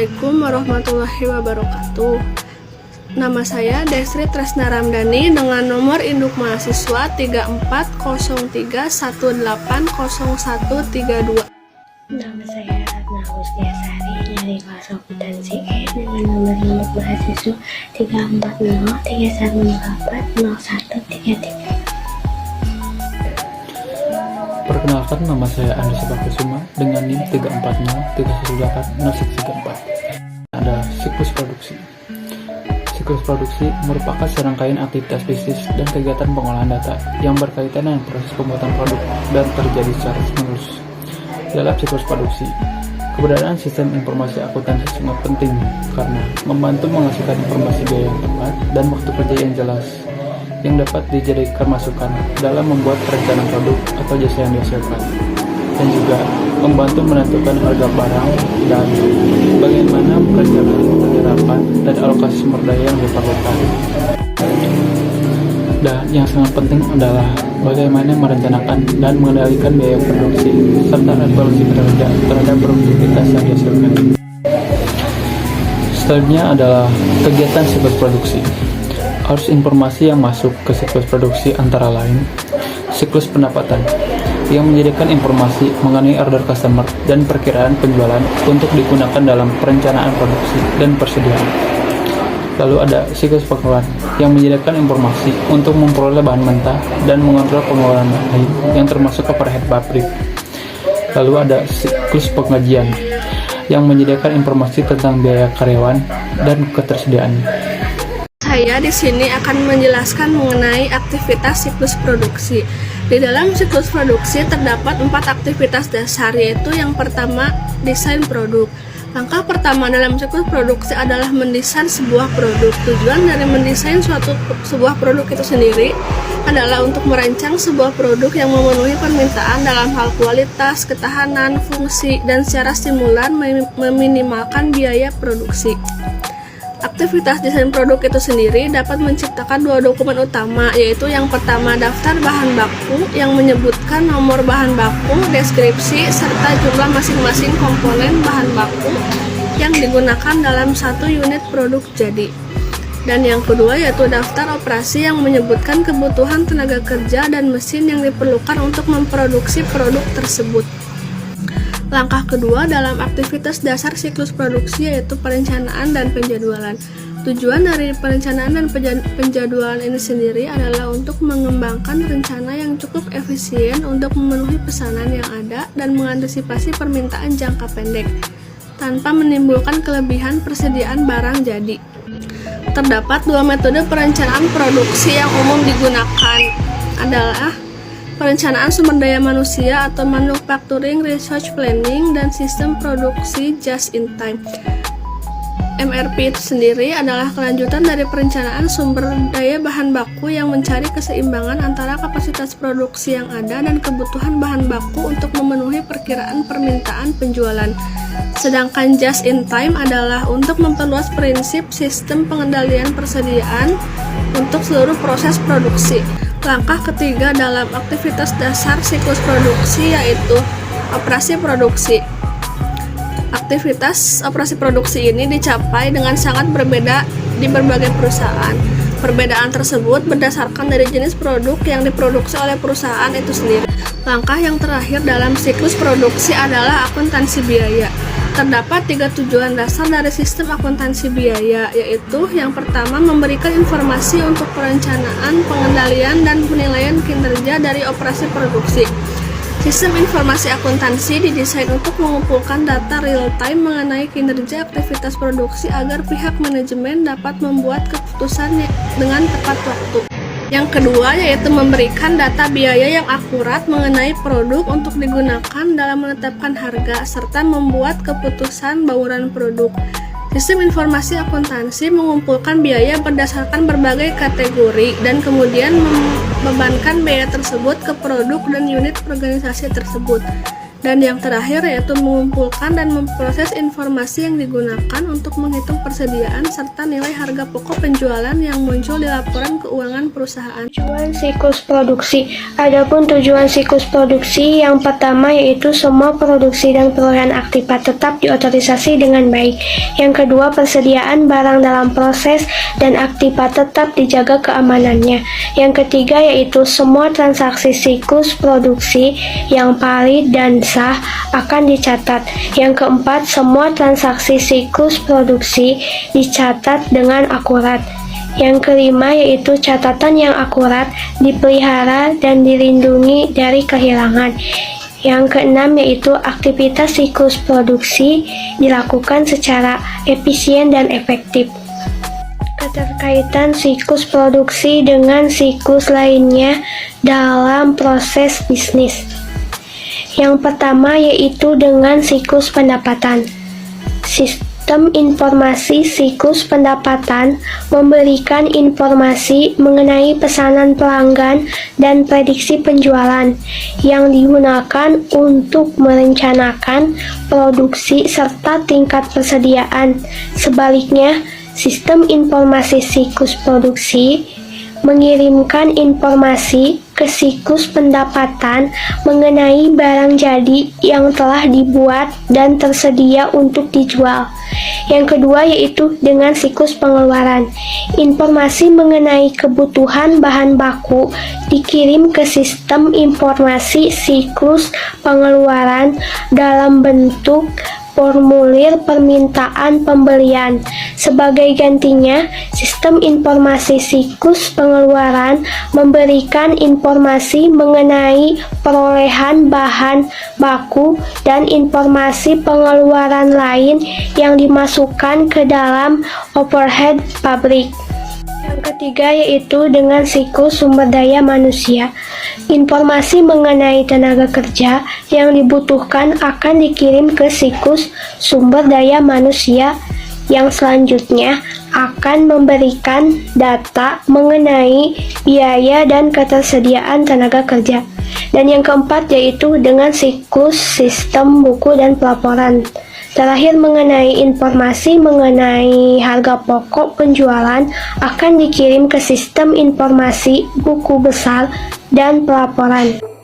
Assalamualaikum warahmatullahi wabarakatuh. Nama saya Desri Tresna Ramdhani dengan nomor induk mahasiswa 3403180132. Nama saya Ratna Husniasari dari kelas akuntansi E dengan nomor induk mahasiswa 34031480133. Perkenalkan, nama saya Andi Sebakusuma dengan NIM 34031180134. Ada siklus produksi. Siklus produksi merupakan serangkaian aktivitas bisnis dan kegiatan pengolahan data yang berkaitan dengan proses pembuatan produk dan terjadi secara menerus. Dalam siklus produksi, keberadaan sistem informasi akuntansi sangat penting karena membantu menghasilkan informasi biaya yang tepat dan waktu kerja yang jelas yang dapat dijadikan masukan dalam membuat perencanaan produk atau jasa yang dihasilkan, dan juga membantu menentukan harga barang dan bagaimana perencanaan penyerapan dan alokasi sumber daya yang diperlukan. Dan yang sangat penting adalah bagaimana merencanakan dan mengendalikan biaya produksi serta evaluasi terhadap produktivitas yang dihasilkan. Selanjutnya adalah kegiatan siklus produksi. Arus informasi yang masuk ke siklus produksi antara lain siklus pendapatan yang menyediakan informasi mengenai order customer dan perkiraan penjualan untuk digunakan dalam perencanaan produksi dan persediaan. Lalu ada siklus pengeluaran yang menyediakan informasi untuk memperoleh bahan mentah dan mengontrol pengeluaran lain yang termasuk overhead pabrik. Lalu ada siklus pengajian yang menyediakan informasi tentang biaya karyawan dan ketersediaannya. Saya di sini akan menjelaskan mengenai aktivitas siklus produksi. Di dalam siklus produksi terdapat 4 aktivitas dasar, yaitu yang pertama, desain produk. Langkah pertama dalam siklus produksi adalah mendesain sebuah produk. Tujuan dari mendesain sebuah produk itu sendiri adalah untuk merancang sebuah produk yang memenuhi permintaan dalam hal kualitas, ketahanan, fungsi, dan secara stimulan meminimalkan biaya produksi. Aktivitas desain produk itu sendiri dapat menciptakan 2 dokumen utama, yaitu yang pertama daftar bahan baku yang menyebutkan nomor bahan baku, deskripsi, serta jumlah masing-masing komponen bahan baku yang digunakan dalam satu unit produk jadi. Dan yang kedua yaitu daftar operasi yang menyebutkan kebutuhan tenaga kerja dan mesin yang diperlukan untuk memproduksi produk tersebut. Langkah kedua dalam aktivitas dasar siklus produksi yaitu perencanaan dan penjadwalan. Tujuan dari perencanaan dan penjadwalan ini sendiri adalah untuk mengembangkan rencana yang cukup efisien untuk memenuhi pesanan yang ada dan mengantisipasi permintaan jangka pendek, tanpa menimbulkan kelebihan persediaan barang jadi. Terdapat 2 metode perencanaan produksi yang umum digunakan adalah perencanaan sumber daya manusia atau Manufacturing Resource Planning dan sistem produksi just in time. MRP itu sendiri adalah kelanjutan dari perencanaan sumber daya bahan baku yang mencari keseimbangan antara kapasitas produksi yang ada dan kebutuhan bahan baku untuk memenuhi perkiraan permintaan penjualan. Sedangkan just in time adalah untuk memperluas prinsip sistem pengendalian persediaan untuk seluruh proses produksi. Langkah ketiga dalam aktivitas dasar siklus produksi yaitu operasi produksi. Aktivitas operasi produksi ini dicapai dengan sangat berbeda di berbagai perusahaan. Perbedaan tersebut berdasarkan dari jenis produk yang diproduksi oleh perusahaan itu sendiri. Langkah yang terakhir dalam siklus produksi adalah akuntansi biaya. Terdapat 3 tujuan dasar dari sistem akuntansi biaya, yaitu yang pertama memberikan informasi untuk perencanaan, pengendalian, dan penilaian kinerja dari operasi produksi. Sistem informasi akuntansi didesain untuk mengumpulkan data real-time mengenai kinerja aktivitas produksi agar pihak manajemen dapat membuat keputusan dengan tepat waktu. Yang kedua yaitu memberikan data biaya yang akurat mengenai produk untuk digunakan dalam menetapkan harga serta membuat keputusan bauran produk. Sistem informasi akuntansi mengumpulkan biaya berdasarkan berbagai kategori dan kemudian membebankan biaya tersebut ke produk dan unit organisasi tersebut. Dan yang terakhir yaitu mengumpulkan dan memproses informasi yang digunakan untuk menghitung persediaan serta nilai harga pokok penjualan yang muncul di laporan keuangan perusahaan. Tujuan siklus produksi. Adapun tujuan siklus produksi yang pertama yaitu semua produksi dan perolehan aktivitas tetap diotorisasi dengan baik. Yang kedua, persediaan barang dalam proses dan aktivitas tetap dijaga keamanannya. Yang ketiga yaitu semua transaksi siklus produksi yang valid dan sah akan dicatat. Yang keempat, semua transaksi siklus produksi dicatat dengan akurat. Yang kelima yaitu catatan yang akurat dipelihara dan dilindungi dari kehilangan. Yang keenam yaitu aktivitas siklus produksi dilakukan secara efisien dan efektif. Keterkaitan siklus produksi dengan siklus lainnya dalam proses bisnis. Yang pertama yaitu dengan siklus pendapatan. Sistem informasi siklus pendapatan memberikan informasi mengenai pesanan pelanggan dan prediksi penjualan yang digunakan untuk merencanakan produksi serta tingkat persediaan. Sebaliknya, sistem informasi siklus produksi mengirimkan informasi ke siklus pendapatan mengenai barang jadi yang telah dibuat dan tersedia untuk dijual. Yang kedua yaitu dengan siklus pengeluaran. Informasi mengenai kebutuhan bahan baku dikirim ke sistem informasi siklus pengeluaran dalam bentuk formulir permintaan pembelian. Sebagai gantinya, sistem informasi siklus pengeluaran memberikan informasi mengenai perolehan bahan baku dan informasi pengeluaran lain yang dimasukkan ke dalam overhead pabrik. Yang ketiga yaitu dengan siklus sumber daya manusia. Informasi mengenai tenaga kerja yang dibutuhkan akan dikirim ke siklus sumber daya manusia yang selanjutnya akan memberikan data mengenai biaya dan ketersediaan tenaga kerja. Dan yang keempat yaitu dengan siklus sistem buku dan pelaporan. Terakhir mengenai informasi mengenai harga pokok penjualan akan dikirim ke sistem informasi buku besar dan pelaporan.